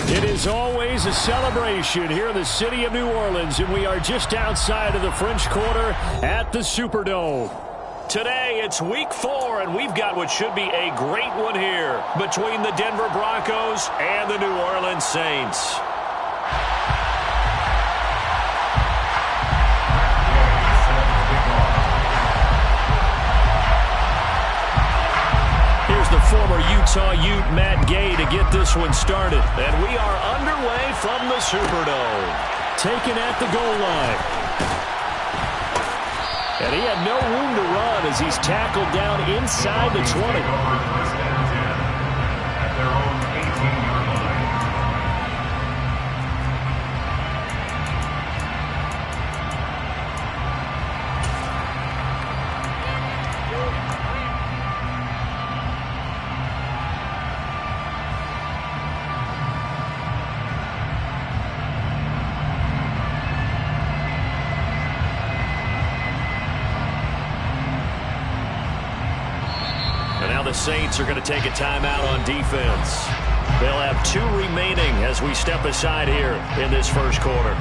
It is always a celebration here in the city of New Orleans, and we are just outside of the French Quarter at the Superdome. Today, it's week 4, and we've got what should be a great one here between the Denver Broncos and the New Orleans Saints. Here's the former Utah Ute, Matt Gay, to get this one started. And we are underway from the Superdome. Taken at the goal line. And he had no room to run as he's tackled down inside the 20. Saints are going to take a timeout on defense. They'll have 2 remaining as we step aside here in this first quarter.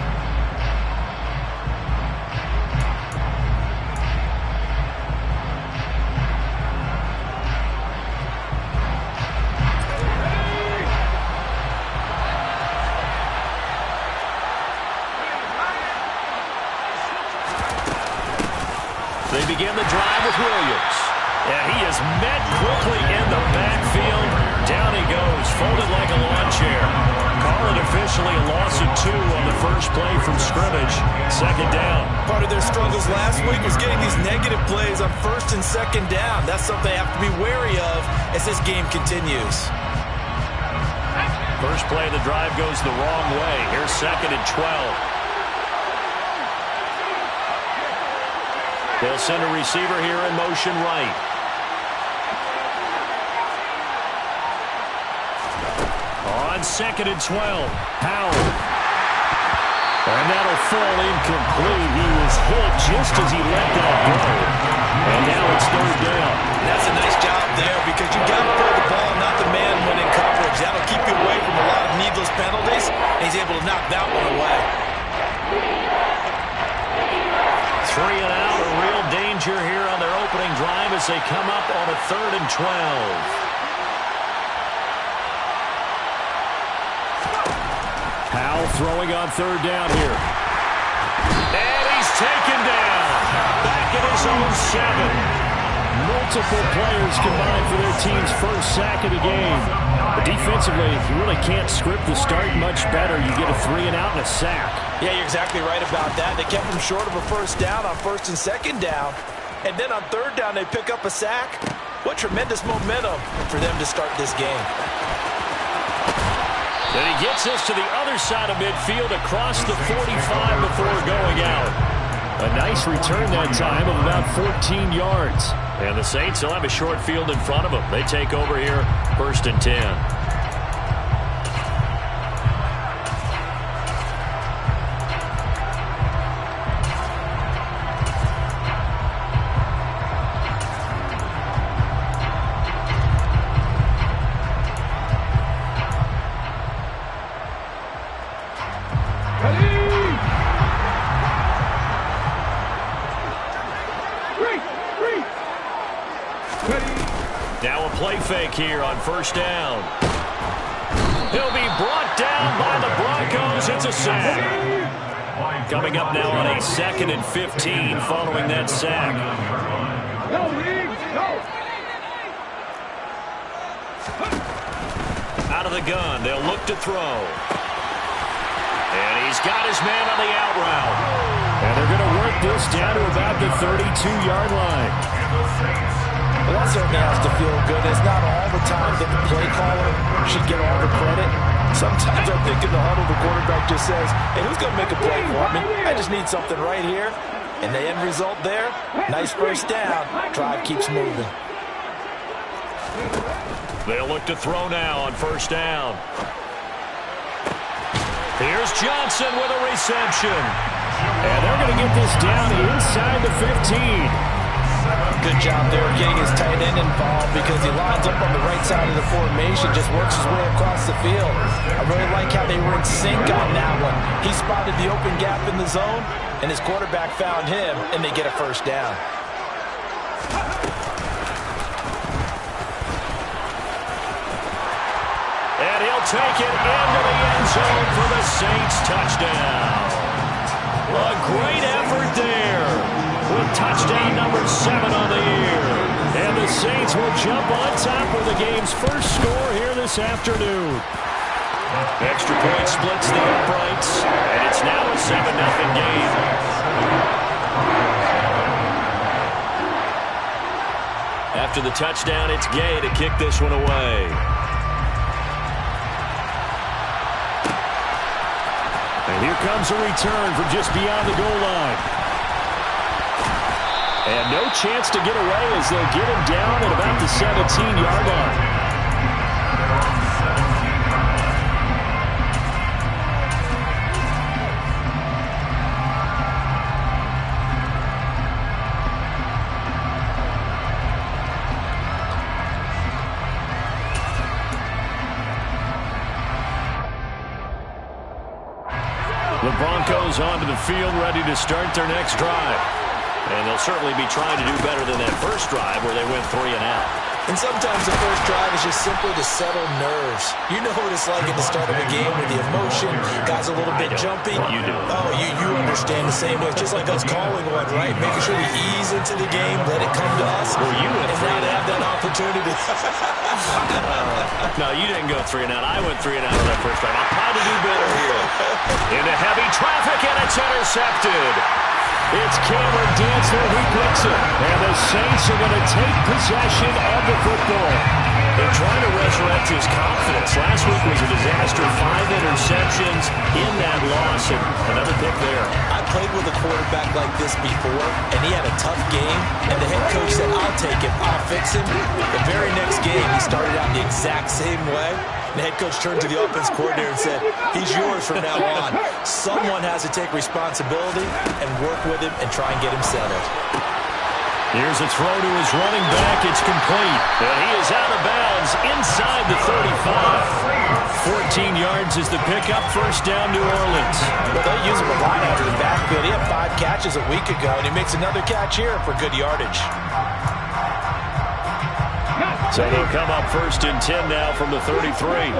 They begin the drive with Williams. And he is met quickly in the backfield. Down he goes, folded like a lawn chair. Call it officially a loss of 2 on the first play from scrimmage. Second down. Part of their struggles last week was getting these negative plays on first and second down. That's something they have to be wary of as this game continues. First play of the drive goes the wrong way. Here's 2nd and 12. They'll send a receiver here in motion right. On 2nd and 12, Powell. And that'll fall incomplete. He was hit just as he let that go. And now it's 3rd down. That's a nice job there because you got to throw the ball, not the man when in coverage. That'll keep you away from a lot of needless penalties. And he's able to knock that one away. 3 and out, a real danger here on their opening drive as they come up on a 3rd and 12. Powell throwing on 3rd down here. And he's taken down. Back at his own 7. Multiple players combined for their team's first sack of the game. But defensively, you really can't script the start much better. You get a 3 and out and a sack. Yeah, you're exactly right about that. They kept him short of a first down on 1st and 2nd down. And then on 3rd down, they pick up a sack. What tremendous momentum for them to start this game. And he gets us to the other side of midfield across the 45 before going out. A nice return that time of about 14 yards. And the Saints will have a short field in front of them. They take over here, 1st and 10. Now a play fake here on 1st down. He'll be brought down by the Broncos. It's a sack. Coming up now on a 2nd and 15 following that sack. Out of the gun, they'll look to throw. And he's got his man on the out route. And they're going to work this down to about the 32-yard line. Well, that certainly has to feel good. It's not all the time that the play caller should get all the credit. Sometimes I think in the huddle, the quarterback just says, hey, who's going to make a play for me? I just need something right here. And the end result there, nice first down. Drive keeps moving. They'll look to throw now on 1st down. Here's Johnson with a reception. And they're going to get this down inside the 15. good job there getting his tight end involved because he lines up on the right side of the formation, just works his way across the field. I really like how they were in sync on that one. He spotted the open gap in the zone, and his quarterback found him, and they get a first down. And he'll take it into the end zone for the Saints touchdown. A great effort there with touchdown number 7 on the year. And the Saints will jump on top with the game's first score here this afternoon. Extra point splits the uprights, and it's now a 7-0 game. After the touchdown, it's Gay to kick this one away. And here comes a return from just beyond the goal line. And no chance to get away as they'll get him down at about the 17-yard line. The Broncos onto the field, ready to start their next drive. And they'll certainly be trying to do better than that first drive where they went 3 and out. And sometimes the first drive is just simply to settle nerves. You know what it's like at the start of a game with the emotion, guys a little bit jumpy. You do. Oh, you understand the same way. Just like us calling one, right? Making sure we ease into the game, let it come to us. Well, you went 3 and have that opportunity. No, you didn't go 3 and out. I went 3 and out on that first drive. I'll try to do better here. Into heavy traffic, and it's intercepted. It's Cameron Dantzler who picks it. And the Saints are going to take possession of the football. They're trying to resurrect his confidence. Last week was a disaster. 5 interceptions in that loss, and another pick there. I played with a quarterback like this before, and he had a tough game, and the head coach said, I'll take him, I'll fix him. The very next game, he started out the exact same way. The head coach turned to the offense coordinator and said, he's yours from now on. Someone has to take responsibility and work with him and try and get him settled. Here's a throw to his running back. It's complete. And he is out of bounds inside the 35. 14 yards is the pickup. First down, New Orleans. Well, they'll use him a lot out of the backfield. He had 5 catches a week ago, and he makes another catch here for good yardage. So they'll come up 1st and 10 now from the 33.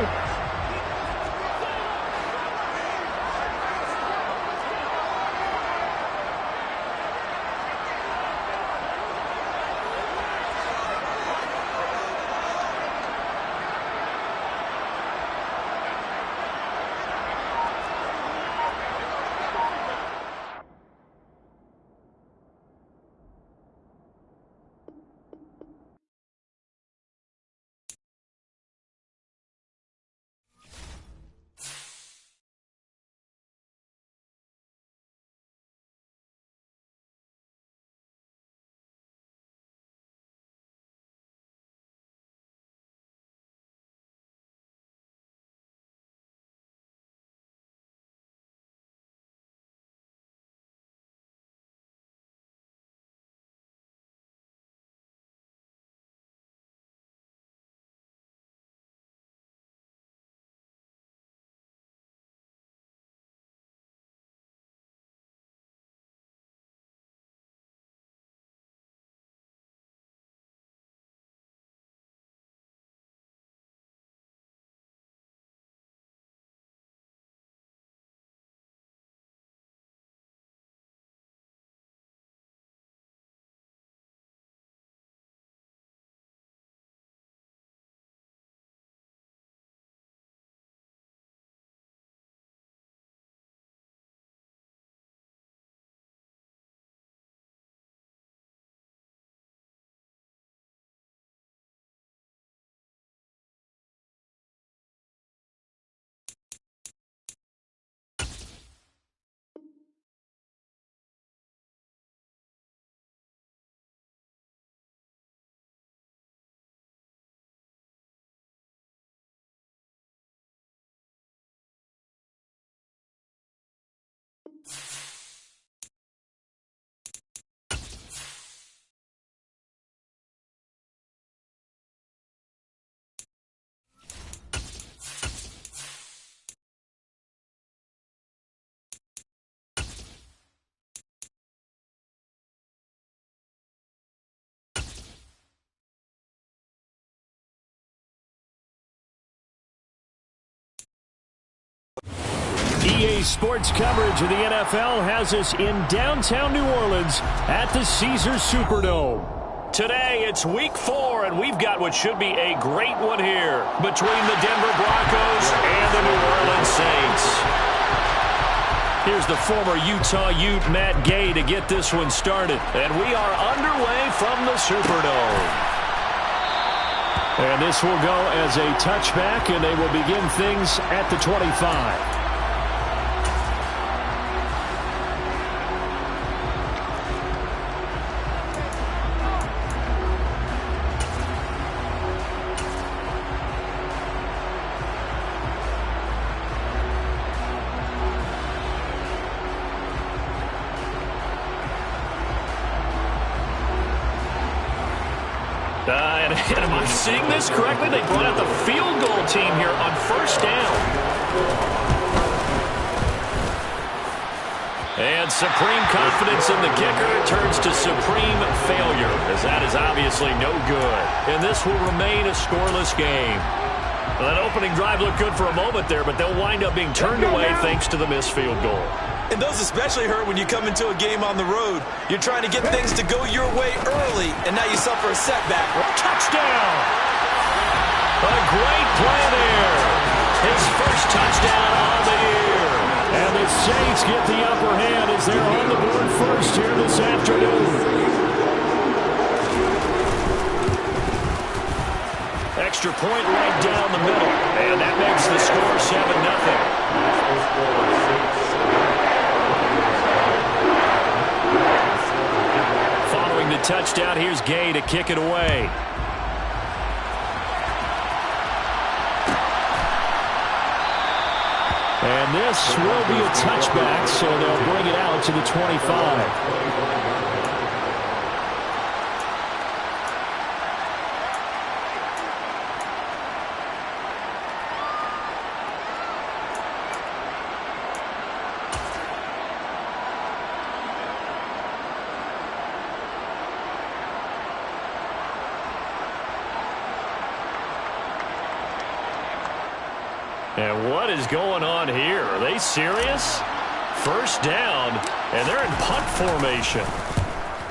Daily sports coverage of the NFL has us in downtown New Orleans at the Caesars Superdome. Today, it's Week 4, and we've got what should be a great one here between the Denver Broncos and the New Orleans Saints. Here's the former Utah Ute, Matt Gay, to get this one started. And we are underway from the Superdome. And this will go as a touchback, and they will begin things at the 25. And am I seeing this correctly? They brought out the field goal team here on first down. And supreme confidence in the kicker turns to supreme failure, as that is obviously no good. And this will remain a scoreless game. Well, that opening drive looked good for a moment there, but they'll wind up being turned away thanks to the missed field goal. And those especially hurt when you come into a game on the road. You're trying to get things to go your way early, and now you suffer a setback. Touchdown! A great play there. His first touchdown on the year. And the Saints get the upper hand as they're on the board first here this afternoon. Extra point right down the middle. And that makes the score 7-0. Following the touchdown, here's Gay to kick it away. And this will be a touchback, so they'll bring it out to the 25. And what is going on here? Are they serious? First down, and they're in punt formation.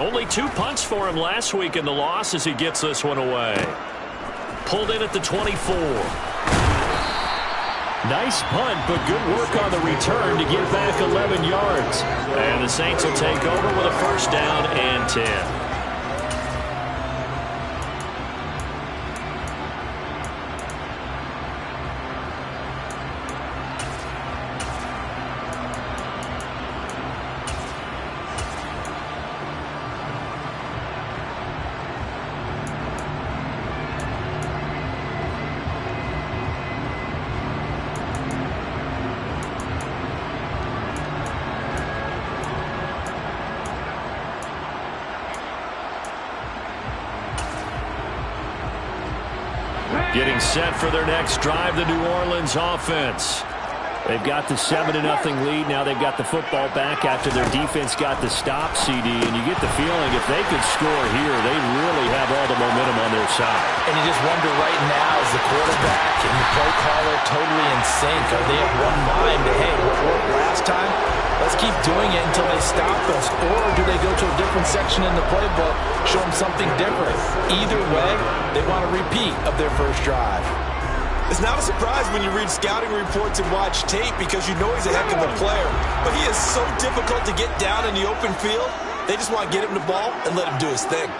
Only 2 punts for him last week in the loss as he gets this one away. Pulled in at the 24. Nice punt, but good work on the return to get back 11 yards. And the Saints will take over with a first down and 10. Getting set for their next drive, the New Orleans offense. They've got the 7-0 lead. Now they've got the football back after their defense got the stop, CD. And you get the feeling if they could score here, they really have all the momentum on their side. And you just wonder right now, is the quarterback and the play caller totally in sync? Are they at one mind that, hey, what worked last time? Let's keep doing it until they stop us. Or do they go to a different section in the playbook, show them something different? Either way, they want a repeat of their first drive. It's not a surprise when you read scouting reports and watch tape because you know he's a heck of a player. But he is so difficult to get down in the open field. They just want to get him the ball and let him do his thing.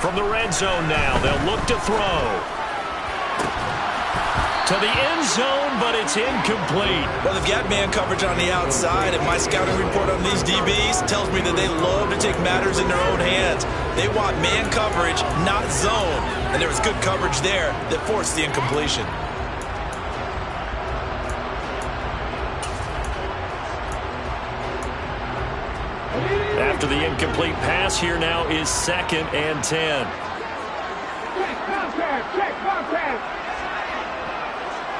From the red zone now, they'll look to throw. To the end zone, but it's incomplete. Well, they've got man coverage on the outside, and my scouting report on these DBs tells me that they love to take matters in their own hands. They want man coverage, not zone. And there was good coverage there that forced the incompletion. After the incomplete pass, here now is 2nd and 10. Check contact, check contact.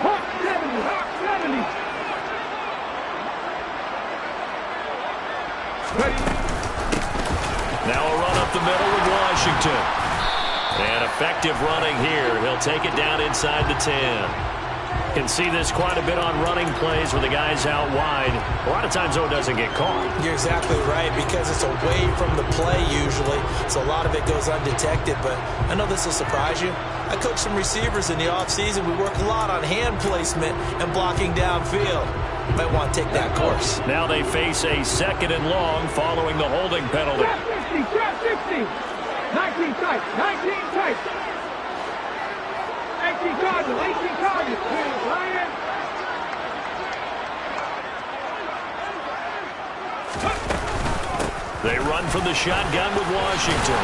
Hawk 70, Hawk 70. Now a run up the middle with Washington. And effective running here. He'll take it down inside the 10. Can see this quite a bit on running plays where the guy's out wide. A lot of times, though, it doesn't get caught. You're exactly right, because it's away from the play usually, so a lot of it goes undetected. But I know this will surprise you. I coach some receivers in the offseason. We work a lot on hand placement and blocking downfield. Might want to take that course. Now they face a 2nd and long following the holding penalty. Trap 60, 19 tight, 19 tight. 18 charges, 18 charges. Lion. They run from the shotgun with Washington.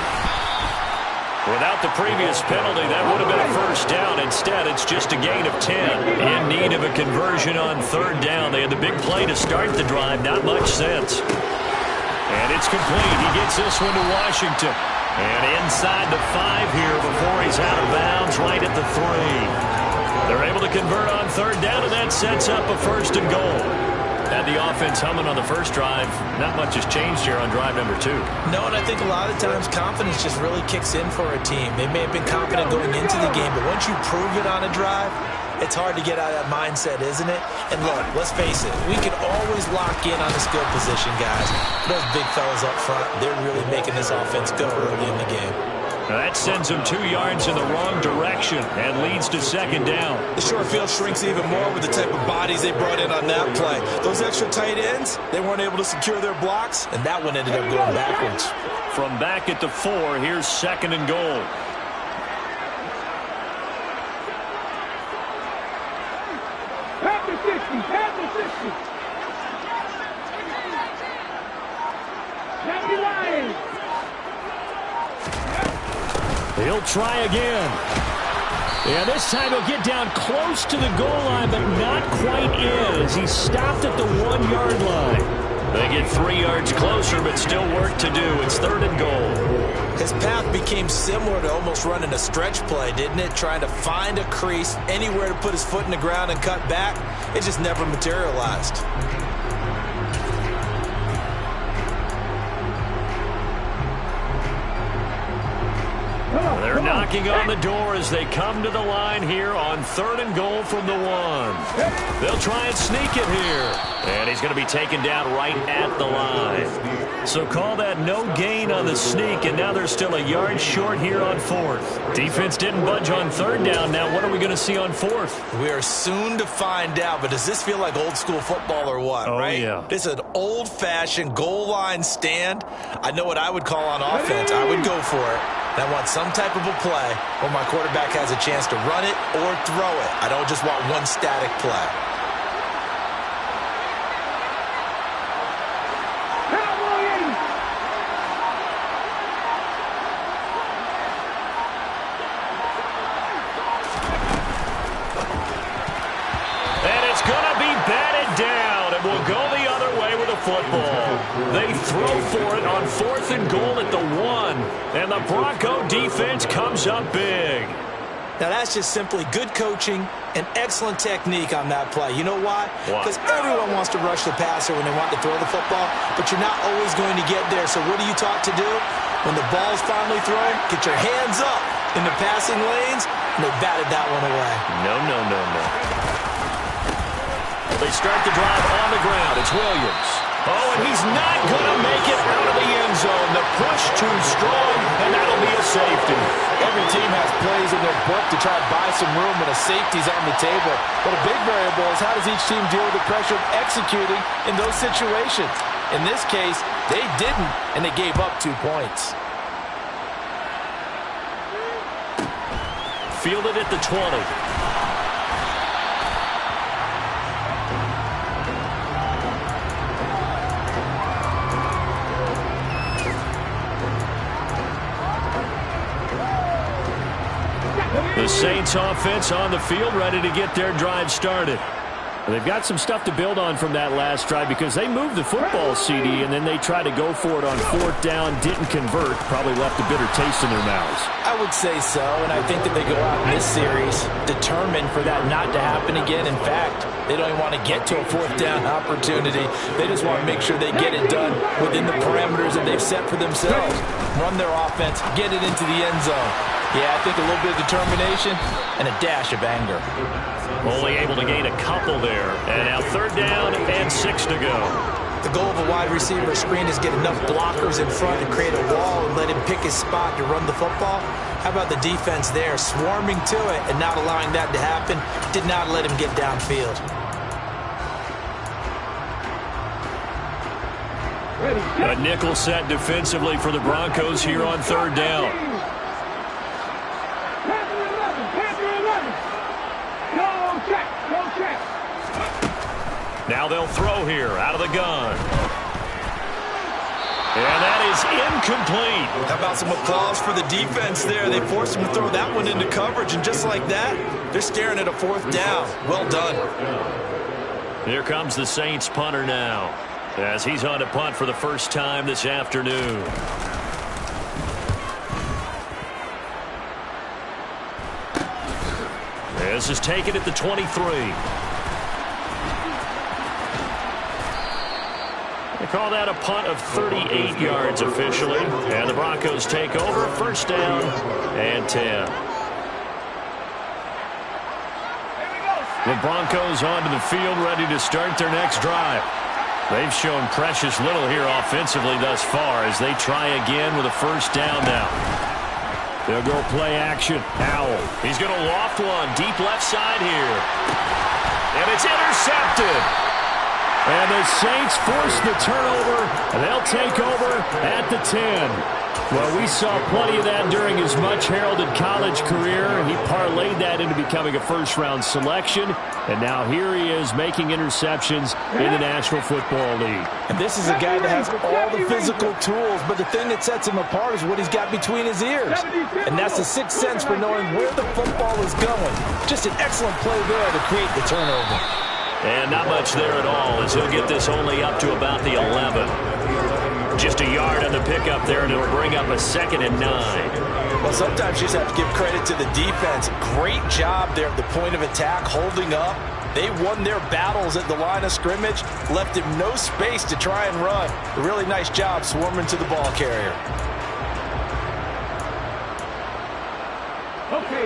Without the previous penalty, that would have been a first down. Instead, it's just a gain of 10. In need of a conversion on 3rd down. They had the big play to start the drive. Not much sense. And it's complete. He gets this one to Washington. And inside the 5 here before he's out of bounds, right at the 3. They're able to convert on 3rd down, and that sets up a 1st and goal. Had the offense humming on the first drive. Not much has changed here on drive number 2. No, and I think a lot of times confidence just really kicks in for a team. They may have been confident going into the game, but once you prove it on a drive, it's hard to get out of that mindset, isn't it? And look, let's face it, we can always lock in on the skill position, guys. Those big fellas up front, they're really making this offense go early in the game. Now that sends them 2 yards in the wrong direction and leads to 2nd down. The short field shrinks even more with the type of bodies they brought in on that play. Those extra tight ends, they weren't able to secure their blocks, and that one ended up going backwards. From back at the 4, here's 2nd and goal. Pass the 60, pass the 60. Happy Lions. He'll try again. Yeah, this time he'll get down close to the goal line, but not quite in as he stopped at the 1-yard line. They get 3 yards closer, but still work to do. It's 3rd and goal. His path became similar to almost running a stretch play, didn't it? Trying to find a crease, anywhere to put his foot in the ground and cut back. It just never materialized. They're knocking on the door as they come to the line here on 3rd and goal from the 1. They'll try and sneak it here. And he's going to be taken down right at the line. So call that no gain on the sneak, and now they're still a yard short here on 4th. Defense didn't budge on 3rd down. Now what are we going to see on 4th? We are soon to find out, but does this feel like old school football or what, right? Yeah. This is an old-fashioned goal line stand. I know what I would call on offense. I would go for it. And I want some type of a play where my quarterback has a chance to run it or throw it. I don't just want one static play. And it's going to be batted down, and we'll go the other way with the football. They throw for it on 4th and goal at the 1, and the Bronco defense comes up big. Now, that's just simply good coaching and excellent technique on that play. You know why? Because everyone wants to rush the passer when they want to throw the football, but you're not always going to get there. So what are you taught to do? When the ball's finally thrown, get your hands up in the passing lanes, and they batted that one away. No. They start the drive on the ground. It's Williams. Oh, and he's not going to make it out of the end zone. The push too strong, and that'll be a safety. Every team has plays in their book to try to buy some room when a safety's on the table. But a big variable is how does each team deal with the pressure of executing in those situations. In this case, they didn't, and they gave up 2 points. Fielded at the 20. The Saints offense on the field, ready to get their drive started. They've got some stuff to build on from that last drive because they moved the football, CD, and then they tried to go for it on 4th down, didn't convert, probably left a bitter taste in their mouths. I would say so, and I think that they go out in this series determined for that not to happen again. In fact, they don't even want to get to a 4th down opportunity. They just want to make sure they get it done within the parameters that they've set for themselves. Run their offense, get it into the end zone. Yeah, I think a little bit of determination and a dash of anger. Only able to gain a couple there. And now 3rd down and 6 to go. The goal of a wide receiver screen is get enough blockers in front to create a wall and let him pick his spot to run the football. How about the defense there, swarming to it and not allowing that to happen? Did not let him get downfield. A nickel set defensively for the Broncos here on 3rd down. Now they'll throw here out of the gun. And that is incomplete. How about some applause for the defense there? They forced him to throw that one into coverage, and just like that, they're staring at a 4th down. Well done. Here comes the Saints punter now, as he's on to punt for the first time this afternoon. This is taken at the 23. They call that a punt of 38 yards officially. And the Broncos take over, 1st down and 10. The Broncos onto the field, ready to start their next drive. They've shown precious little here offensively thus far as they try again with a 1st down now. They'll go play action. Howell. He's going to loft one deep left side here. And it's intercepted. And the Saints force the turnover, and they'll take over at the 10. Well, we saw plenty of that during his much-heralded college career. He parlayed that into becoming a first-round selection, and now here he is making interceptions in the National Football League. And this is a guy that has all the physical tools, but the thing that sets him apart is what he's got between his ears. And that's the sixth sense for knowing where the football is going. Just an excellent play there to create the turnover. And not much there at all, as he'll get this only up to about the 11. Just a yard on the pickup there, and it'll bring up a 2nd and 9. Well, sometimes you just have to give credit to the defense. Great job there at the point of attack, holding up. They won their battles at the line of scrimmage, left him no space to try and run. A really nice job swarming to the ball carrier.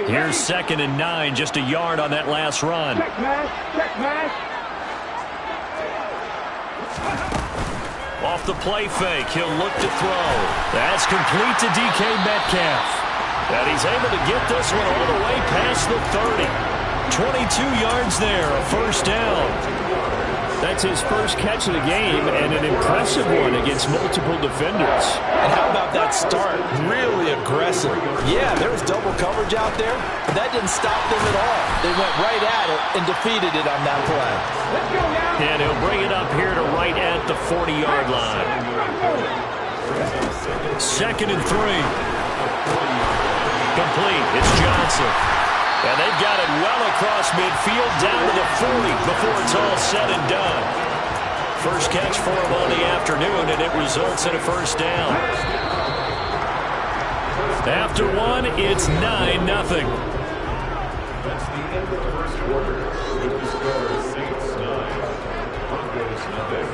Here's 2nd and 9, just a yard on that last run. Check match, check match. Off the play fake, he'll look to throw. That's complete to DK Metcalf. And he's able to get this one all the way past the 30. 22 yards there, a 1st down. That's his first catch of the game, and an impressive one against multiple defenders. And how about that start? Really aggressive. Yeah, there was double coverage out there, but that didn't stop them at all. They went right at it and defeated it on that play. Let's go now. And he'll bring it up here to right at the 40-yard line. 2nd and 3. Complete. It's Johnson. And they've got it well across midfield down to the 40 before it's all said and done. First catch for him on the afternoon, and it results in a 1st down. After one, it's 9-0. That's the end of the first quarter. With the score, Saints 9, Broncos 0.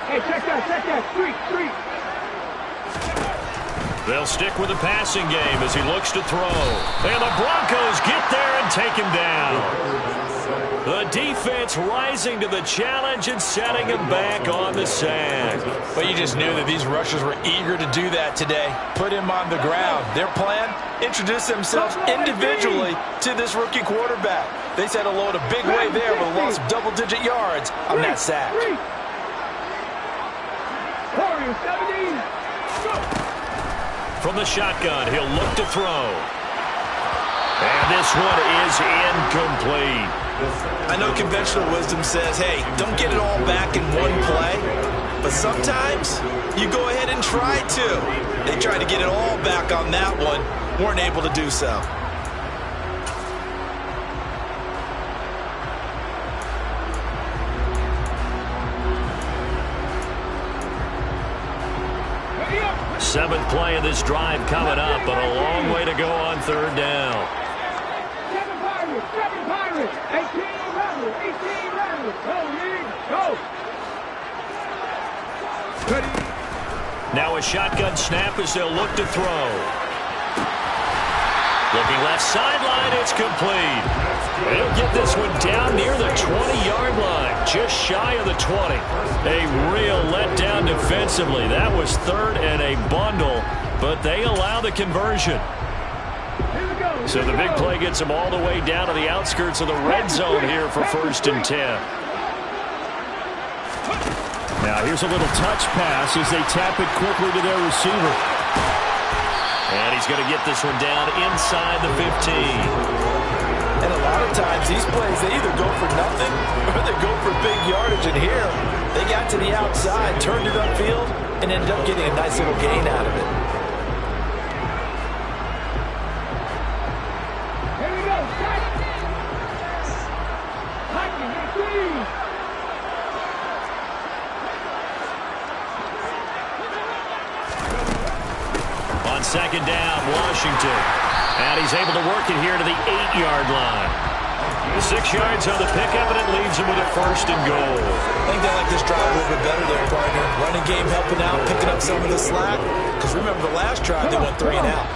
Hey, check that, street. They'll stick with the passing game as he looks to throw. And the Broncos get there and take him down. The defense rising to the challenge and setting him back on the sack. But you just knew that these rushers were eager to do that today. Put him on the ground. Their plan? Introduce themselves individually to this rookie quarterback. They set a load a big way there with a loss of double-digit yards on that sack. From the shotgun, he'll look to throw. And this one is incomplete. I know conventional wisdom says, hey, don't get it all back in one play. But sometimes you go ahead and try to. They tried to get it all back on that one. Weren't able to do so. Seventh play of this drive coming up, but a long way to go on third down. 7 Pirates, 18 Rebels, 18 Rebels. Go, League, go. Now a shotgun snap as they'll look to throw. Looking left sideline, it's complete. They'll get this one down near the 20-yard line, just shy of the 20. A real letdown defensively. That was third and a bundle, but they allow the conversion. So the big play gets them all the way down to the outskirts of the red zone here for 1st and 10. Now here's a little touch pass as they tap it quickly to their receiver. And he's going to get this one down inside the 15. And a lot of times these plays, they either go for nothing or they go for big yardage. And here, they got to the outside, turned it upfield, and ended up getting a nice little gain out of it. Here we go, set. Hiking, receive. On second down, Washington. And he's able to work it here to the 8-yard line. 6 yards on the pickup, and it leaves him with a 1st and goal. I think they like this drive a little bit better there, partner. Running game helping out, picking up some of the slack. Because remember the last drive, they went 3 and out.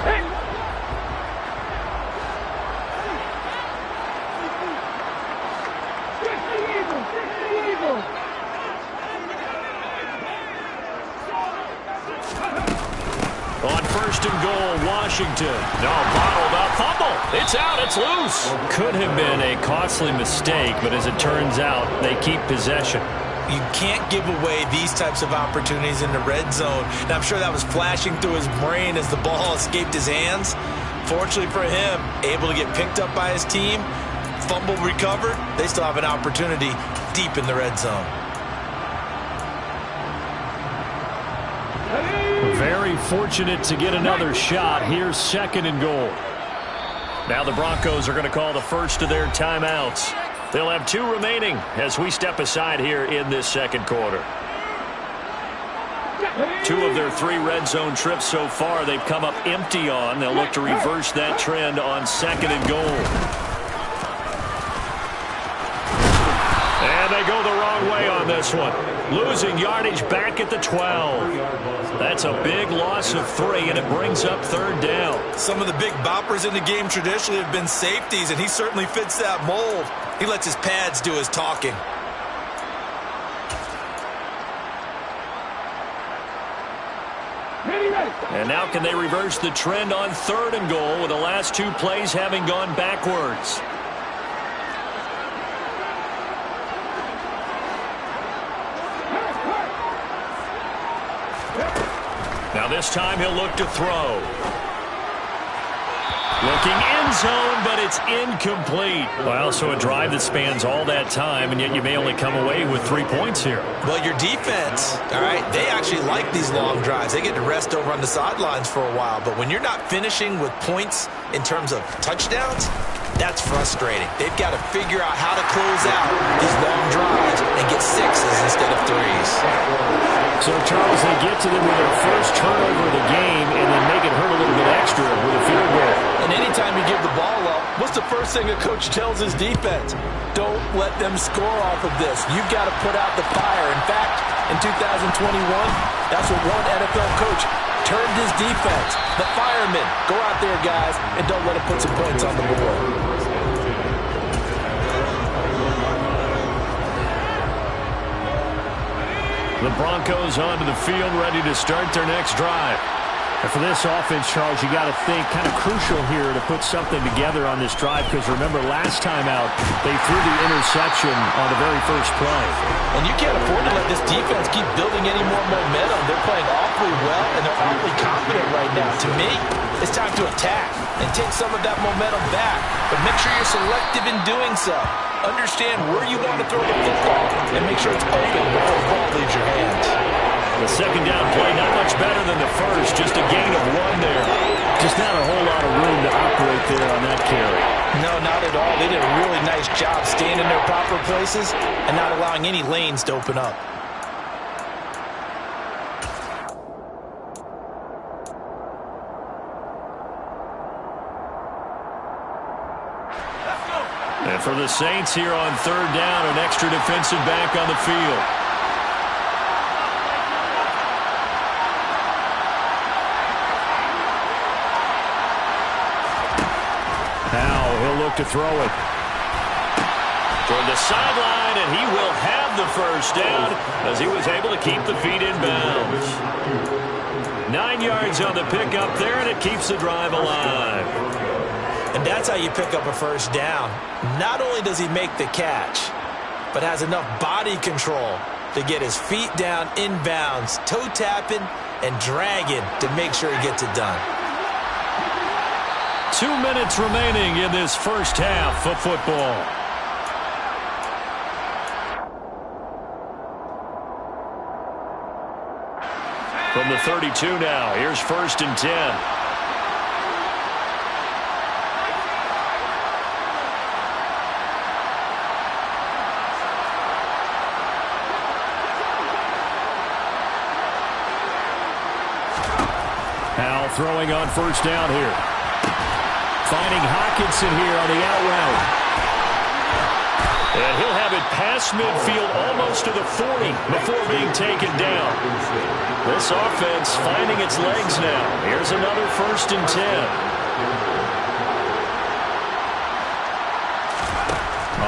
On 1st and goal, Washington. No, bottled up, fumble. It's out, it's loose. Could have been a costly mistake, but as it turns out, they keep possession. You can't give away these types of opportunities in the red zone. And I'm sure that was flashing through his brain as the ball escaped his hands. Fortunately for him, able to get picked up by his team, fumble recovered. They still have an opportunity deep in the red zone. Very fortunate to get another shot. Here's 2nd and goal. Now the Broncos are going to call the first of their timeouts. They'll have 2 remaining as we step aside here in this second quarter. 2 of their 3 red zone trips so far they've come up empty on. They'll look to reverse that trend on 2nd and goal. And they go the wrong way on this one. Losing yardage back at the 12. That's a big loss of 3, and it brings up 3rd down. Some of the big boppers in the game traditionally have been safeties, and he certainly fits that mold. He lets his pads do his talking. And now can they reverse the trend on 3rd and goal with the last 2 plays having gone backwards? Now this time he'll look to throw. Looking end zone, but it's incomplete. Well, so a drive that spans all that time, and yet you may only come away with 3 points here. Well, your defense, all right, they actually like these long drives. They get to rest over on the sidelines for a while. But when you're not finishing with points in terms of touchdowns, that's frustrating. They've got to figure out how to close out these long drives and get 6s instead of 3s. So, Charles, they get to them with their first turnover of the game and then make it hurt a little bit extra with a field goal. And anytime you give the ball up, what's the first thing a coach tells his defense? Don't let them score off of this. You've got to put out the fire. In fact, in 2021, that's what one NFL coach termed his defense. The firemen. Go out there, guys, and don't let them put some points on the board. The Broncos onto the field, ready to start their next drive. And for this offense, Charles, you got to think kind of crucial here to put something together on this drive, because remember last time out they threw the interception on the very first play. And you can't afford to let this defense keep building any more momentum. They're playing awfully well, and they're awfully confident right now. To me, it's time to attack and take some of that momentum back, but make sure you're selective in doing so. Understand where you want to throw the football and make sure it's open before the ball leaves your hands. The second down play, not much better than the first, just a gain of 1 there. Just not a whole lot of room to operate there on that carry. No, not at all. They did a really nice job staying in their proper places and not allowing any lanes to open up. And for the Saints here on third down, an extra defensive back on the field. Now he'll look to throw it. Toward the sideline, and he will have the first down as he was able to keep the feet in bounds. 9 yards on the pickup there, and it keeps the drive alive. And that's how you pick up a first down. Not only does he make the catch, but has enough body control to get his feet down in bounds, toe tapping and dragging to make sure he gets it done. 2 minutes remaining in this first half of football. From the 32 now, here's 1st and 10. Howell throwing on 1st down here. Finding Hockenson here on the out route. And he'll have it past midfield almost to the 40 before being taken down. This offense finding its legs now. Here's another 1st and 10.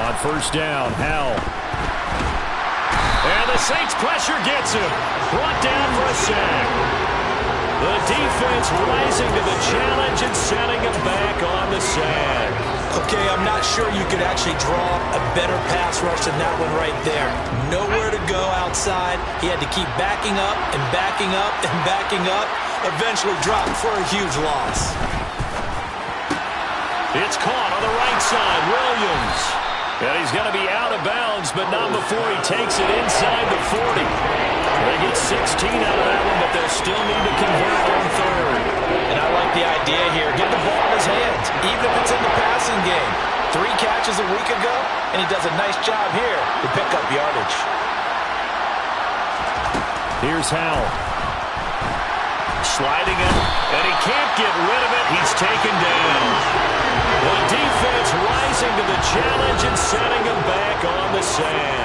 On 1st down, Howell. And the Saints pressure gets him. Brought down for a sack. The defense rising to the challenge and setting him back on the sack. Okay, I'm not sure you could actually draw a better pass rush than that one right there. Nowhere to go outside. He had to keep backing up and backing up and backing up. Eventually dropped for a huge loss. It's caught on the right side. Williams. And he's going to be out of bounds, but not before he takes it inside the 40. They get 16 out of that one, but they'll still need to convert on third. And I like the idea here. Get the ball in his hands, even if it's in the passing game. 3 catches a week ago, and he does a nice job here to pick up yardage. Here's Howell. Sliding it, and he can't get rid of it. He's taken down. The defense rising to the challenge and setting him back on the sack.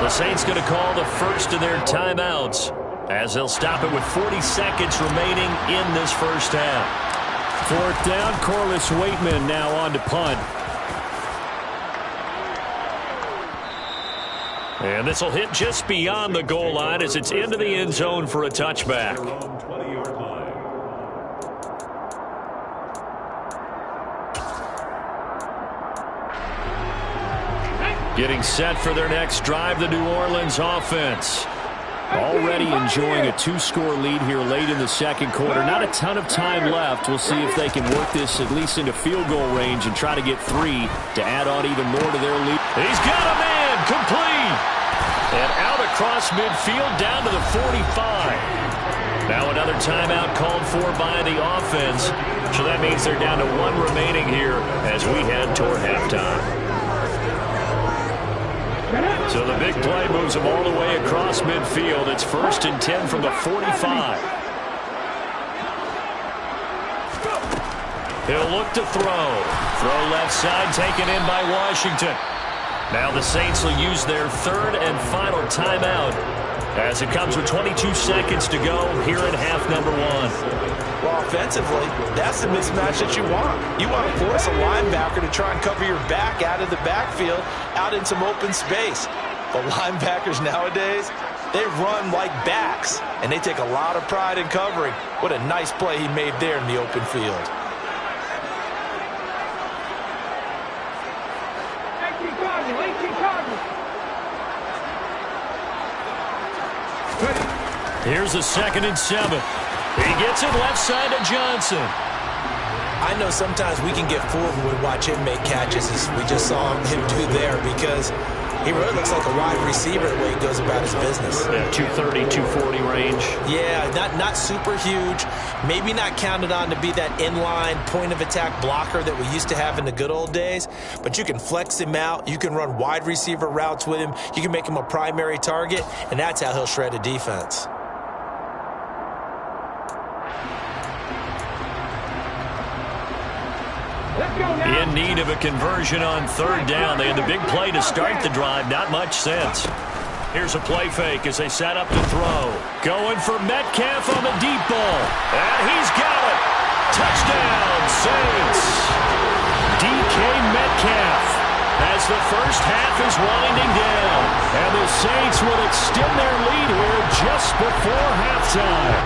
The Saints going to call the first of their timeouts as they'll stop it with 40 seconds remaining in this first half. 4th down, Corliss Waitman now on to punt. And this will hit just beyond the goal line as it's into the end zone for a touchback. From 20-yard line. Getting set for their next drive, the New Orleans offense. Already enjoying a 2-score lead here late in the second quarter. Not a ton of time left. We'll see if they can work this at least into field goal range and try to get 3 to add on even more to their lead. He's got a man, complete. And out across midfield down to the 45. Now another timeout called for by the offense. So that means they're down to 1 remaining here as we head toward halftime. So the big play moves them all the way across midfield. It's 1st and 10 from the 45. He'll look to throw. Throw left side taken in by Washington. Now the Saints will use their 3rd and final timeout as it comes with 22 seconds to go here in half number 1. Well, offensively, that's the mismatch that you want. You want to force a linebacker to try and cover your back out of the backfield, out in some open space. But linebackers nowadays, they run like backs, and they take a lot of pride in covering. What a nice play he made there in the open field. Here's a 2nd and 7. He gets it left side to Johnson. I know sometimes we can get fooled when we watch him make catches, as we just saw him do there, because he really looks like a wide receiver the way he goes about his business. Yeah, 230, 240 range. Yeah, not super huge. Maybe not counted on to be that inline point-of-attack blocker that we used to have in the good old days, but you can flex him out. You can run wide receiver routes with him. You can make him a primary target, and that's how he'll shred a defense. In need of a conversion on third down. They had the big play to start the drive. Not much sense. Here's a play fake as they set up to throw. Going for Metcalf on the deep ball. And he's got it. Touchdown, Saints. DK Metcalf as the first half is winding down. And the Saints will extend their lead here just before halftime.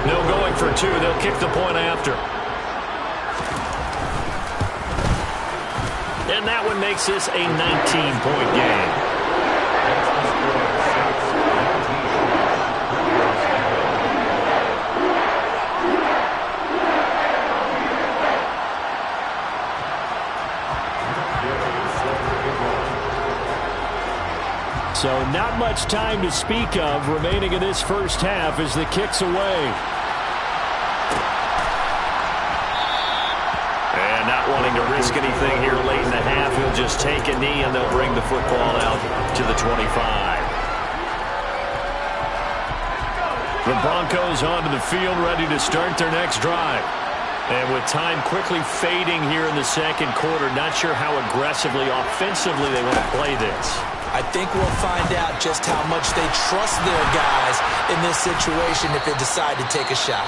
No going for two. They'll kick the point after. And that one makes this a 19-point game. So not much time to speak of remaining in this first half as the kick's away. And not wanting to risk anything here late in the half, he'll just take a knee and they'll bring the football out to the 25. The Broncos onto the field ready to start their next drive. And with time quickly fading here in the second quarter, not sure how aggressively, offensively they want to play this. I think we'll find out just how much they trust their guys in this situation if they decide to take a shot.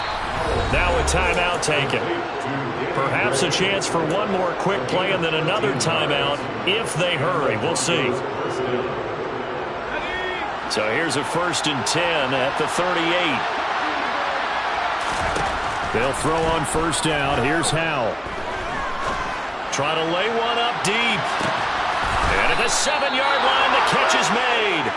Now a timeout taken. Perhaps a chance for one more quick play and then another timeout if they hurry. We'll see. So here's a 1st and 10 at the 38. They'll throw on first down. Here's Howell. Try to lay one up deep. And at the 7-yard line, the catch is made.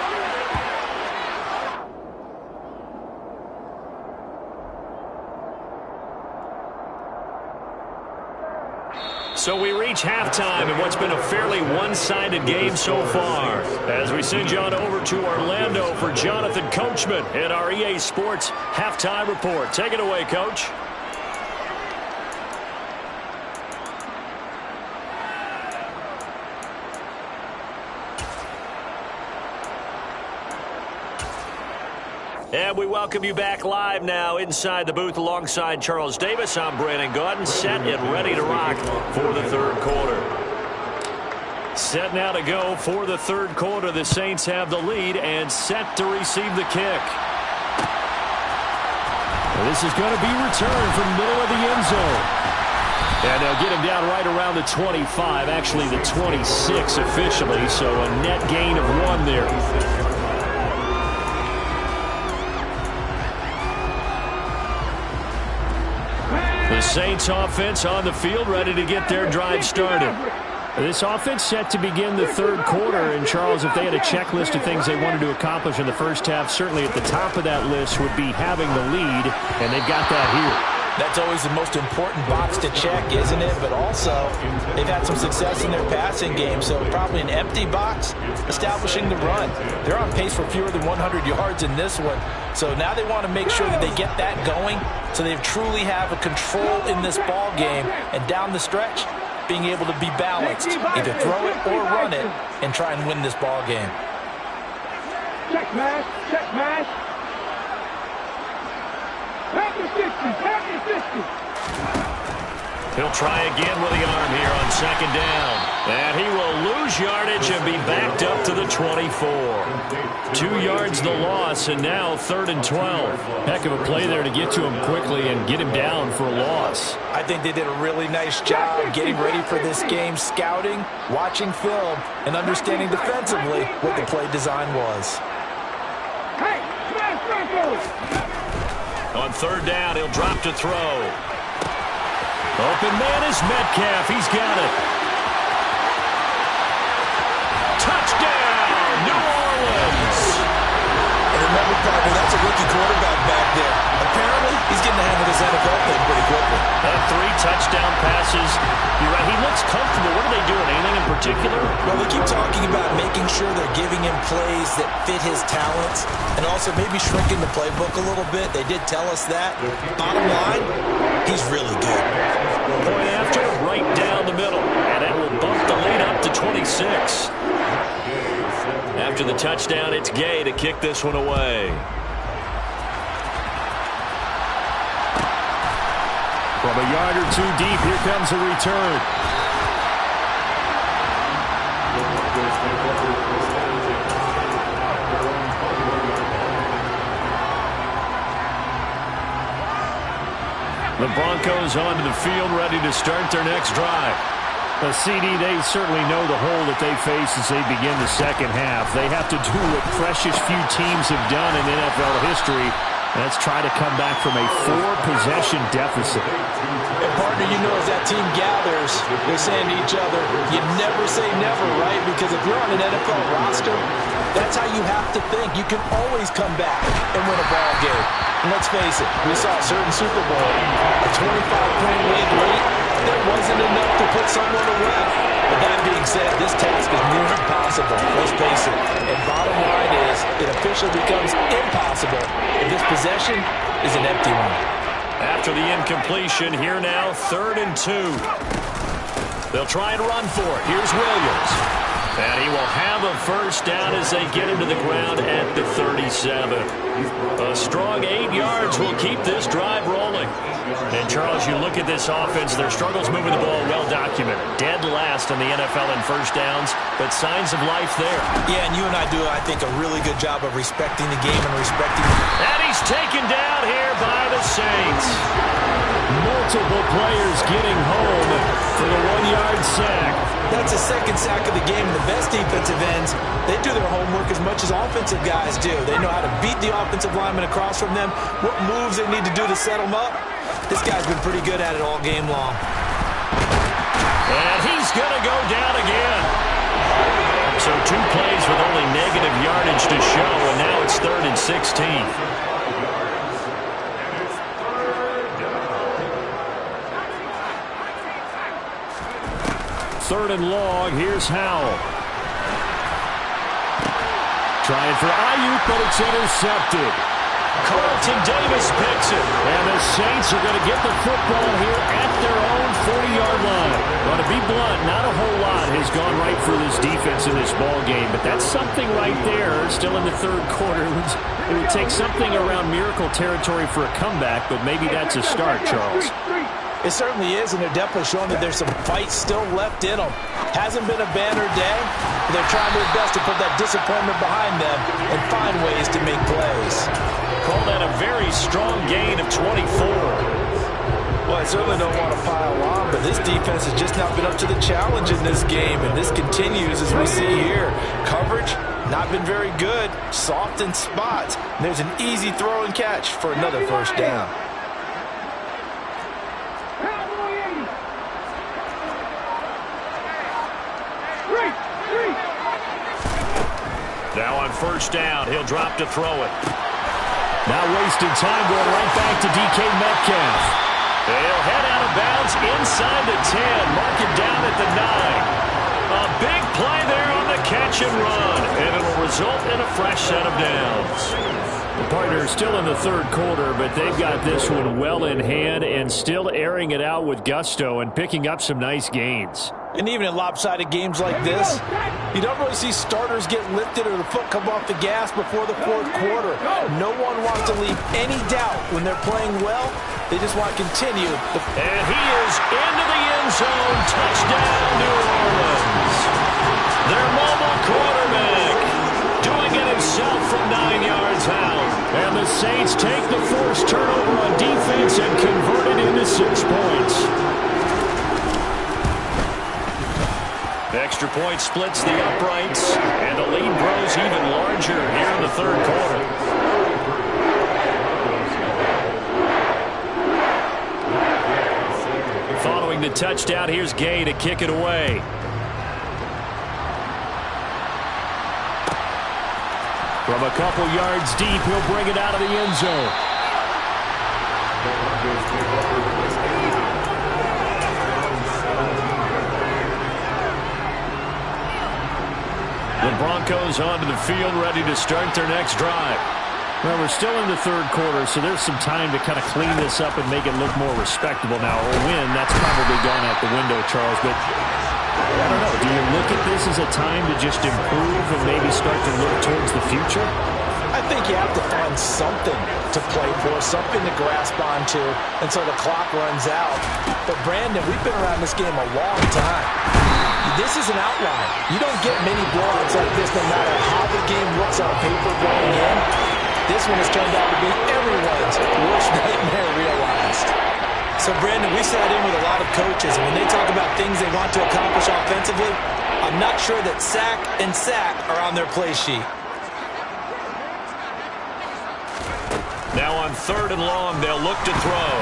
So we reach halftime in what's been a fairly one-sided game so far. As we send you on over to Orlando for Jonathan Coachman in our EA Sports Halftime Report. Take it away, Coach. And we welcome you back live now inside the booth alongside Charles Davis. I'm Brandon Gaudin, set and ready to rock for the third quarter. Set now to go for the third quarter. The Saints have the lead and set to receive the kick. This is going to be returned from the middle of the end zone. And they'll get him down right around the 25, actually the 26 officially, so a net gain of 1 there. The Saints offense on the field ready to get their drive started. This offense set to begin the third quarter. And, Charles, if they had a checklist of things they wanted to accomplish in the first half, certainly at the top of that list would be having the lead, and they've got that here. That's always the most important box to check, isn't it? But also, they've had some success in their passing game, so probably an empty box establishing the run. They're on pace for fewer than 100 yards in this one, so now they want to make sure that they get that going so they truly have a control in this ball game, and down the stretch, being able to be balanced, either throw it or run it, and try and win this ball game. Check mash, check mash. Pack the 60, pack the 50. He'll try again with the arm here on second down. And he will lose yardage and be backed up to the 24. 2 yards the loss, and now 3rd and 12. Heck of a play there to get to him quickly and get him down for a loss. I think they did a really nice job getting ready for this game, scouting, watching film, and understanding defensively what the play design was. Hey, smash Broncos! On third down, he'll drop to throw. Open man is Metcalf. He's got it. Touchdown, New Orleans. And remember, partner, that's a rookie quarterback back there. Apparently, he's getting the hang of this NFL thing pretty quickly. 3 touchdown passes. You're right, he looks comfortable. What are they doing? Anything in particular? Well, we keep talking about making sure they're giving him plays that fit his talents and also maybe shrinking the playbook a little bit. They did tell us that. Bottom line, he's really good. Point after, right down the middle. And that will bump the lead up to 26. After the touchdown, it's Gay to kick this one away. From a yard or 2 deep, here comes a return. The Broncos onto the field, ready to start their next drive. CD, they certainly know the hole that they face as they begin the second half. They have to do what precious few teams have done in NFL history. That's try to come back from a 4-possession deficit. And partner, you know, as that team gathers, they're saying to each other, you never say never, right? Because if you're on an NFL roster, that's how you have to think. You can always come back and win a ball game. And let's face it, we saw a certain Super Bowl, a 25-point lead late, that wasn't enough to put someone away. But that being said, this task is near impossible. Let's face it. And bottom line is, it officially becomes impossible if this possession is an empty one. After the incompletion, here now, 3rd and 2. They'll try and run for it. Here's Williams. And he will have a first down as they get him to the ground at the 37. A strong 8 yards will keep this drive rolling. And, Charles, you look at this offense, their struggles moving the ball well documented. Dead last in the NFL in first downs, but signs of life there. Yeah, and you and I do, I think, a really good job of respecting the game and respecting... And he's taken down here by the Saints. Multiple players getting home for the 1-yard sack. That's a second sack of the game. The best defensive ends, they do their homework as much as offensive guys do. They know how to beat the offensive lineman across from them, what moves they need to do to set them up. This guy's been pretty good at it all game long. And he's going to go down again. So 2 plays with only negative yardage to show, and now it's 3rd and 16. 3rd and long. Here's Howell. Trying for Ayuk, but it's intercepted. Carlton Davis picks it. And the Saints are going to get the football here at their own 40-yard line. Well, to be blunt, not a whole lot has gone right for this defense in this ball game, but that's something right there. Still in the 3rd quarter. It would take something around miracle territory for a comeback, but maybe that's a start, Charles. It certainly is, and they're definitely showing that there's some fight still left in them. Hasn't been a banner day, but they're trying their best to put that disappointment behind them and find ways to make plays. Call that a very strong gain of 24. Well, I certainly don't want to pile on, but this defense has just not been up to the challenge in this game, and this continues as we see here. Coverage, not been very good, soft in spots. And there's an easy throw and catch for another first down. Now on first down, he'll drop to throw it. Now wasting time, going right back to DK Metcalf. They'll head out of bounds inside the 10. Mark it down at the 9. A big play there on the catch and run. And it'll result in a fresh set of downs. The partner still in the 3rd quarter, but they've got this one well in hand and still airing it out with gusto and picking up some nice gains. And even in lopsided games like this, you don't really see starters get lifted or the foot come off the gas before the 4th quarter. No one wants to leave any doubt when they're playing well. They just want to continue. And he is into the end zone. Touchdown, New Orleans. Their mobile quarterback doing it himself from 9 yards out. And the Saints take the forced turnover on defense and convert it into 6 points. The extra point splits the uprights, and the lead grows even larger here in the 3rd quarter. Following the touchdown, here's Gay to kick it away. From a couple yards deep, he'll bring it out of the end zone. The Broncos onto the field, ready to start their next drive. Well, we're still in the 3rd quarter, so there's some time to kind of clean this up and make it look more respectable. Now, a win, that's probably gone out the window, Charles, but I don't know. Do you look at this as a time to just improve and maybe start to look towards the future? I think you have to find something to play for, something to grasp onto until the clock runs out. But, Brandon, we've been around this game a long time. This is an outlier. You don't get many blowouts like this no matter how the game looks on paper going in. This one has turned out to be everyone's worst nightmare realized. So, Brandon, we sat in with a lot of coaches, and when they talk about things they want to accomplish offensively, I'm not sure that sack and sack are on their play sheet. Now on 3rd and long, they'll look to throw.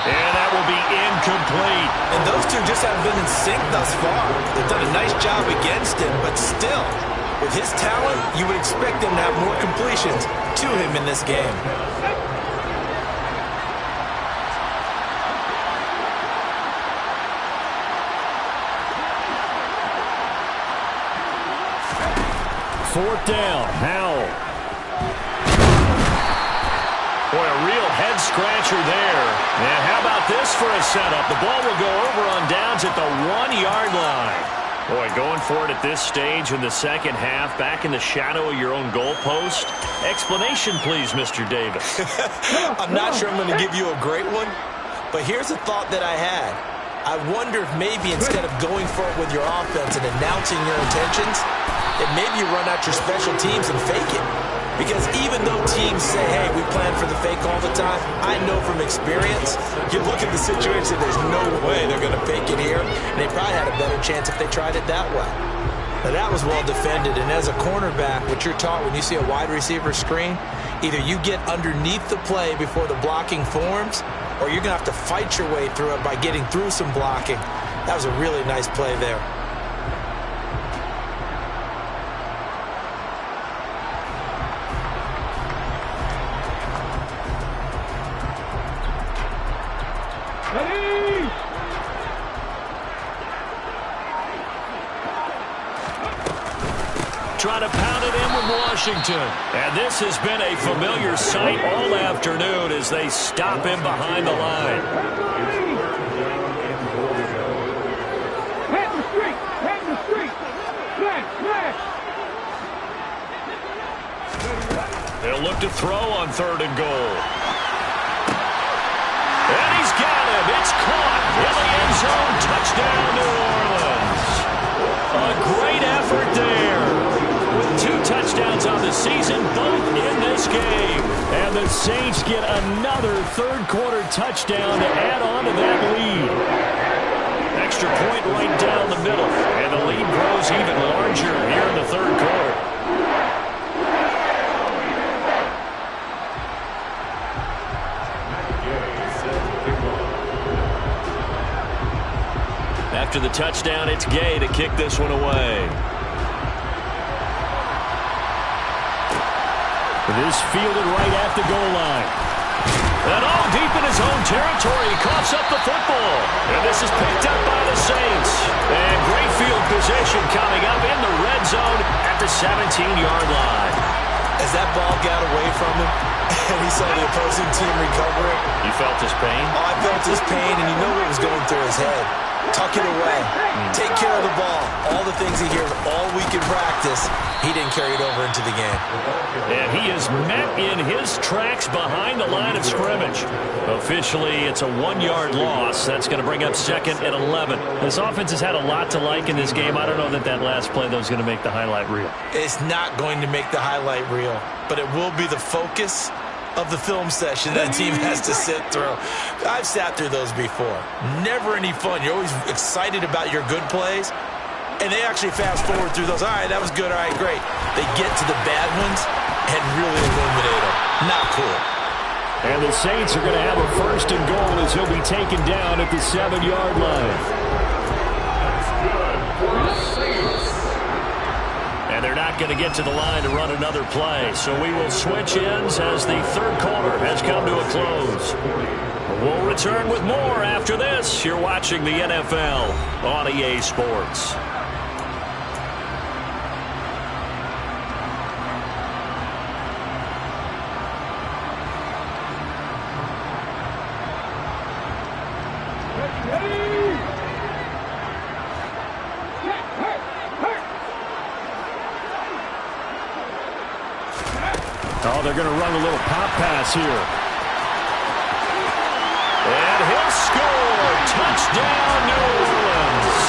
And that will be incomplete. And those two just haven't been in sync thus far. They've done a nice job against him, but still, with his talent, you would expect them to have more completions to him in this game. Fourth down, Howell. Boy, a real head-scratcher there. And how about this for a setup? The ball will go over on downs at the 1-yard line. Boy, going for it at this stage in the second half, back in the shadow of your own goalpost. Explanation, please, Mr. Davis. I'm not sure I'm going to give you a great one, but here's a thought that I had. I wonder if maybe instead of going for it with your offense and announcing your intentions, that maybe you run out your special teams and fake it. Because even though teams say, hey, we plan for the fake all the time, I know from experience, you look at the situation, there's no way they're going to fake it here. And they probably had a better chance if they tried it that way. Now, that was well defended. And as a cornerback, what you're taught when you see a wide receiver screen, either you get underneath the play before the blocking forms, or you're going to have to fight your way through it by getting through some blocking. That was a really nice play there. Trying to pound it in with Washington. And this has been a familiar sight all afternoon as they stop him behind the line. Head the street! Head the street! Smash! Smash! They'll look to throw on 3rd and goal. And he's got him. It's caught in the end zone. Touchdown, New Orleans. A great effort there. With 2 touchdowns on the season, both in this game. And the Saints get another third-quarter touchdown to add on to that lead. Extra point right down the middle. And the lead grows even larger here in the 3rd quarter. After the touchdown, it's Gay to kick this one away. It is fielded right at the goal line. And all deep in his own territory, he coughs up the football. And this is picked up by the Saints. And great field position coming up in the red zone at the 17-yard line. As that ball got away from him, and he saw the opposing team recover it. You felt his pain? Oh, I felt his pain, and you know what was going through his head. Tuck it away. Take care of the ball. All the things he hears all week in practice, he didn't carry it over into the game. And he is met in his tracks behind the line of scrimmage. Officially, it's a 1-yard loss. That's going to bring up 2nd and 11. This offense has had a lot to like in this game. I don't know that last play, though, is going to make the highlight reel. It's not going to make the highlight reel, but it will be the focus of the film session that team has to sit through. I've sat through those before. Never any fun. You're always excited about your good plays, and they actually fast forward through those. All right, that was good. All right, great. They get to the bad ones and really illuminate them. Not cool. And the Saints are going to have a 1st and goal as he'll be taken down at the 7-yard line. And they're not going to get to the line to run another play. So we will switch ends as the 3rd quarter has come to a close. We'll return with more after this. You're watching the NFL on EA Sports. Oh, they're going to run a little pop pass here. And he'll score. Touchdown, New Orleans.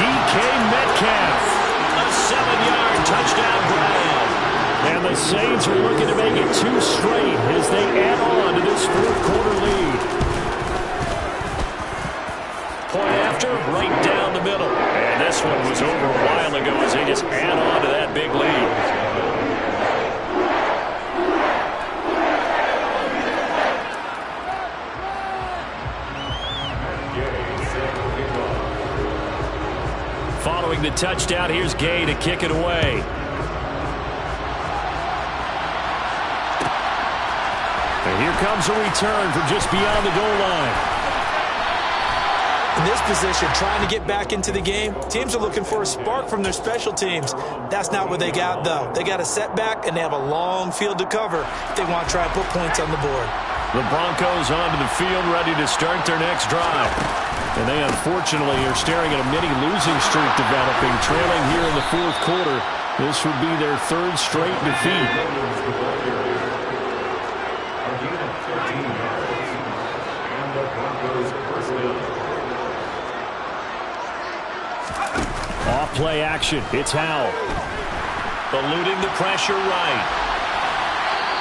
DK Metcalf. A 7-yard touchdown grab. And the Saints are looking to make it 2 straight as they add on to this 4th quarter lead. just add on to that big lead. Following the touchdown, here's Gay to kick it away. And here comes a return from just beyond the goal line. In this position, trying to get back into the game, teams are looking for a spark from their special teams. That's not what they got, though. They got a setback, and they have a long field to cover if they want to try and put points on the board. The Broncos onto the field, ready to start their next drive. And they, unfortunately, are staring at a mini-losing streak developing, trailing here in the fourth quarter. This would be their third straight defeat. Off-play action. It's Howell. Eluding the pressure right.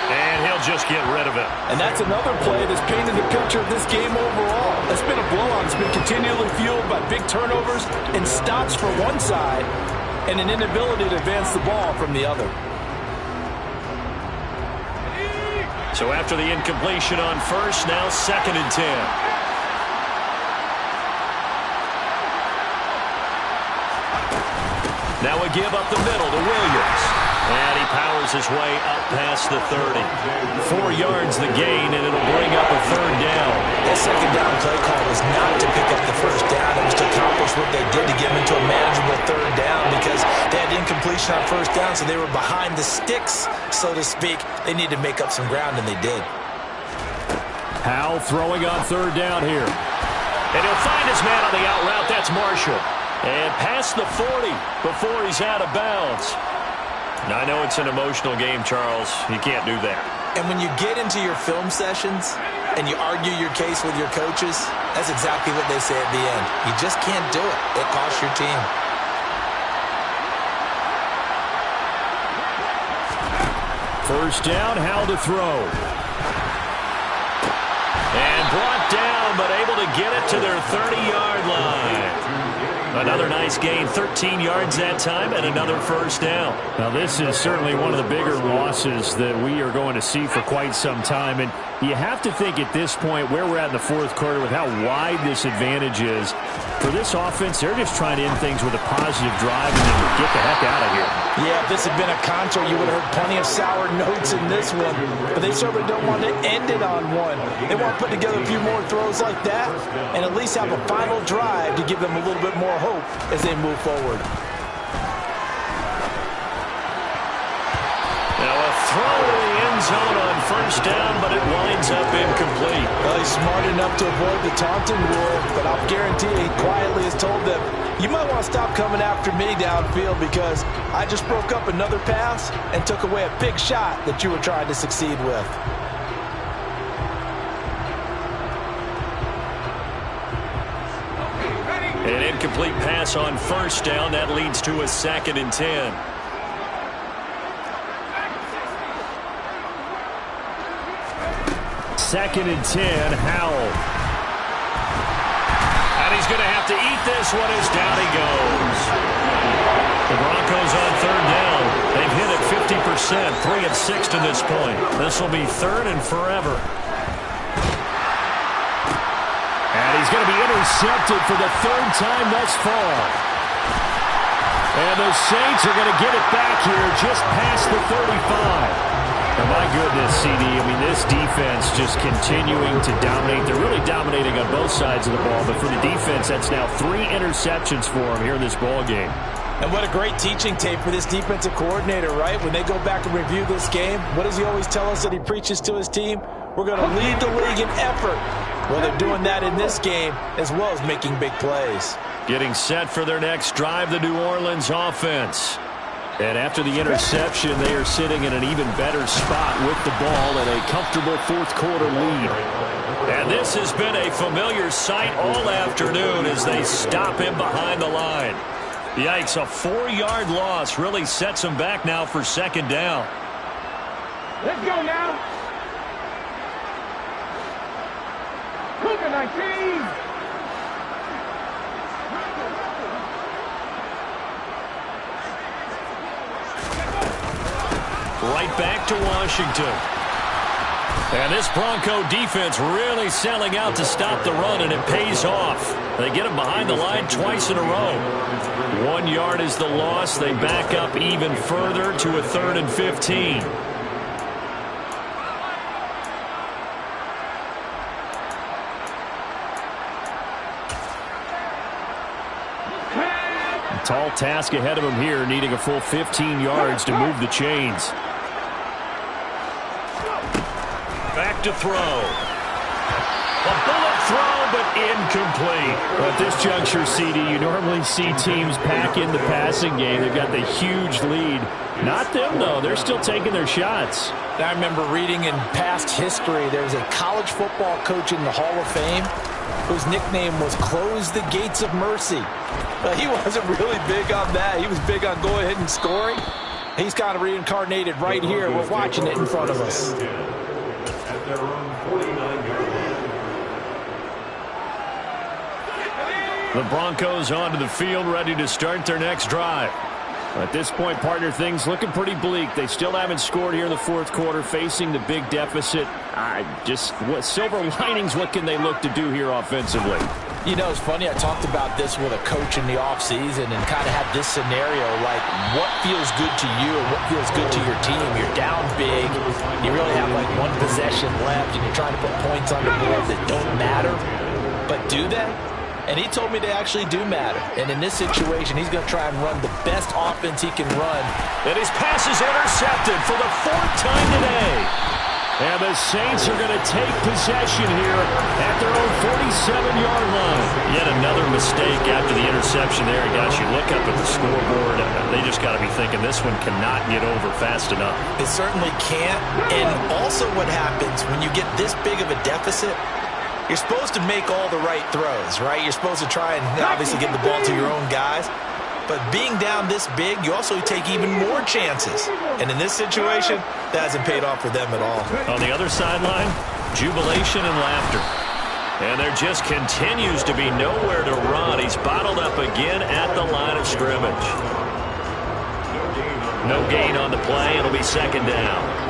And he'll just get rid of it. And that's another play that's painted the picture of this game overall. It's been a blowout. It's been continually fueled by big turnovers and stops for one side and an inability to advance the ball from the other. So after the incompletion on first, now 2nd and 10. Now a give up the middle to Williams. And he powers his way up past the 30. 4 yards the gain, and it'll bring up a 3rd down. That 2nd down play call was not to pick up the 1st down. It was to accomplish what they did to get them into a manageable 3rd down because they had incompletion on 1st down, so they were behind the sticks, so to speak. They needed to make up some ground, and they did. Howell throwing on 3rd down here. And he'll find his man on the out route. That's Marshall. And past the 40 before he's out of bounds. Now, I know it's an emotional game, Charles. You can't do that. And when you get into your film sessions and you argue your case with your coaches, that's exactly what they say at the end. You just can't do it. It costs your team. First down, Howell to throw. And brought down, but able to get it to their 30-yard line. Another nice gain, 13 yards that time, and another 1st down. Now, this is certainly one of the bigger losses that we are going to see for quite some time. And you have to think at this point where we're at in the fourth quarter with how wide this advantage is. For this offense, they're just trying to end things with a positive drive and then get the heck out of here. Yeah, if this had been a contra, you would have heard plenty of sour notes in this one. But they certainly don't want to end it on one. They want to put together a few more throws like that and at least have a final drive to give them a little bit more hope as they move forward. Now a throw in the end zone on 1st down, but it winds up incomplete. Well, he's smart enough to avoid the taunting rule, but I'll guarantee he quietly has told them, you might want to stop coming after me downfield because I just broke up another pass and took away a big shot that you were trying to succeed with. An incomplete pass on 1st down. That leads to a 2nd and 10. Second and 10, Howell. And he's going to have to eat this one as down he goes. The Broncos on 3rd down. They've hit it 50%, 3 of 6 to this point. This will be 3rd and forever. And he's going to be intercepted for the 3rd time thus far. And the Saints are going to get it back here just past the 35. Oh, my goodness, CD. I mean, this defense just continuing to dominate. They're really dominating on both sides of the ball. But for the defense, that's now 3 interceptions for them here in this ball game. And what a great teaching tape for this defensive coordinator, right? When they go back and review this game, what does he always tell us that he preaches to his team? We're going to lead the league in effort. Well, they're doing that in this game as well as making big plays. Getting set for their next drive, the New Orleans offense. And after the interception, they are sitting in an even better spot with the ball and a comfortable fourth quarter lead. And this has been a familiar sight all afternoon as they stop him behind the line. Yikes, a 4-yard loss really sets them back now for 2nd down. Let's go now. Cougar 19. Right back to Washington. And this Bronco defense really selling out to stop the run, and it pays off. They get him behind the line twice in a row. 1 yard is the loss. They back up even further to a 3rd and 15. A tall task ahead of him here, needing a full 15 yards to move the chains. Back to throw. A bullet throw, but incomplete. At this juncture, CD, you normally see teams pack in the passing game. They've got the huge lead. Not them, though. They're still taking their shots. I remember reading in past history, there was a college football coach in the Hall of Fame whose nickname was Close the Gates of Mercy. But he wasn't really big on that. He was big on go ahead and scoring. He's kind of reincarnated right here. We're watching it in front of us. At their own 49-yard line. The Broncos onto the field, ready to start their next drive. At this point, partner, things looking pretty bleak. They still haven't scored here in the 4th quarter, facing the big deficit. What silver linings, what can they look to do here offensively? You know, it's funny, I talked about this with a coach in the offseason and kind of had this scenario, like what feels good to you and what feels good to your team. You're down big, you really have like 1 possession left, and you're trying to put points on the board that don't matter. But do they? And he told me they actually do matter. And in this situation, he's going to try and run the best offense he can run. And his pass is intercepted for the 4th time today. And the Saints are going to take possession here at their own 47-yard line. Yet another mistake after the interception there. Guys, you look up at the scoreboard, they just got to be thinking this one cannot get over fast enough. It certainly can't. And also what happens when you get this big of a deficit, you're supposed to make all the right throws, right? You're supposed to try and obviously get the ball to your own guys. But being down this big, you also take even more chances. And in this situation, that hasn't paid off for them at all. On the other sideline, jubilation and laughter. And there just continues to be nowhere to run. He's bottled up again at the line of scrimmage. No gain on the play. It'll be 2nd down.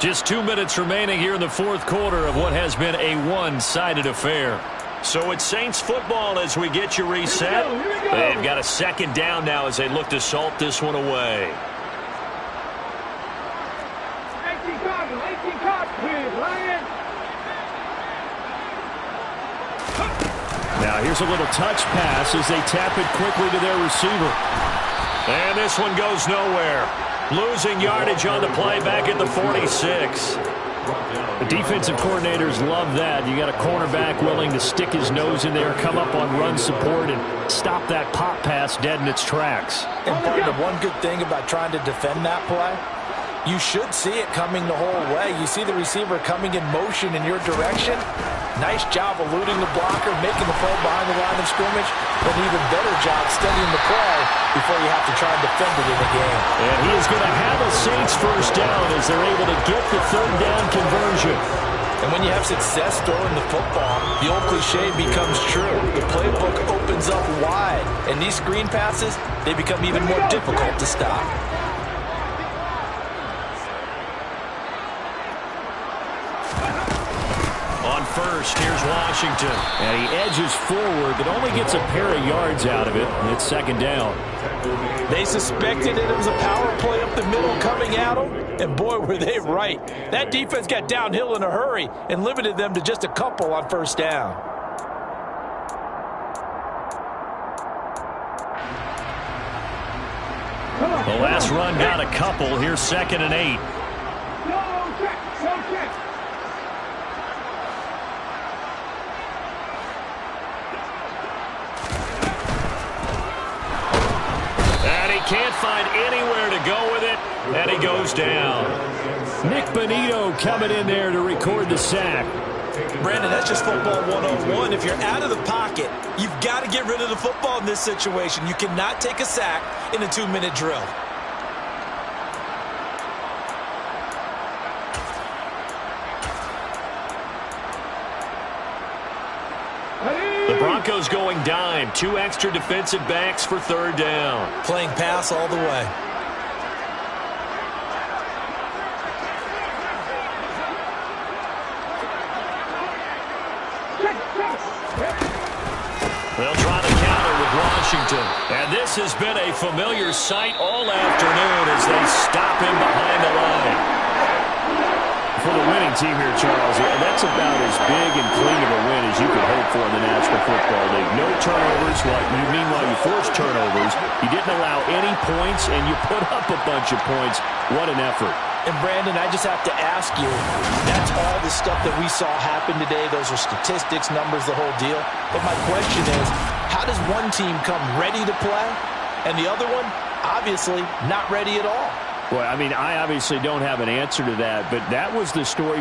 Just 2 minutes remaining here in the 4th quarter of what has been a one-sided affair. So it's Saints football as we get you reset. They've got a 2nd down now as they look to salt this one away. 18 cards, please, Lions. Now here's a little touch pass as they tap it quickly to their receiver. And this one goes nowhere. Losing yardage on the play back at the 46. The defensive coordinators love that. You got a cornerback willing to stick his nose in there, come up on run support, and stop that pop pass dead in its tracks. And partner, one good thing about trying to defend that play, you should see it coming the whole way. You see the receiver coming in motion in your direction. Nice job eluding the blocker, making the play behind the line of scrimmage, but an even better job studying the play before you have to try and defend it in the game. And he is going to have a Saints 1st down as they're able to get the 3rd down conversion. And when you have success throwing the football, the old cliche becomes true. The playbook opens up wide, and these screen passes, they become even more difficult to stop. First, here's Washington. And he edges forward, but only gets a pair of yards out of it. And it's 2nd down. They suspected it was a power play up the middle coming at them, and boy, were they right. That defense got downhill in a hurry and limited them to just a couple on 1st down. The last run got a couple. Here's 2nd and 8. No check. Can't find anywhere to go with it, and he goes down. Nick Bonito coming in there to record the sack. Brandon, that's just football 101. If you're out of the pocket, you've got to get rid of the football in this situation. You cannot take a sack in a 2-minute drill. Broncos going dime. 2 extra defensive backs for third down. Playing pass all the way. They'll try to counter with Washington. And this has been a familiar sight all afternoon as they stop him behind the line. For the winning team here, Charles, that's about as big and clean of a win as you could hope for in the National Football League. No turnovers. Meanwhile, you forced turnovers. You didn't allow any points, and you put up a bunch of points. What an effort. And, Brandon, I just have to ask you, that's all the stuff that we saw happen today. Those are statistics, numbers, the whole deal. But my question is, how does one team come ready to play, and the other one, obviously, not ready at all? Well, I mean, I obviously don't have an answer to that, but that was the story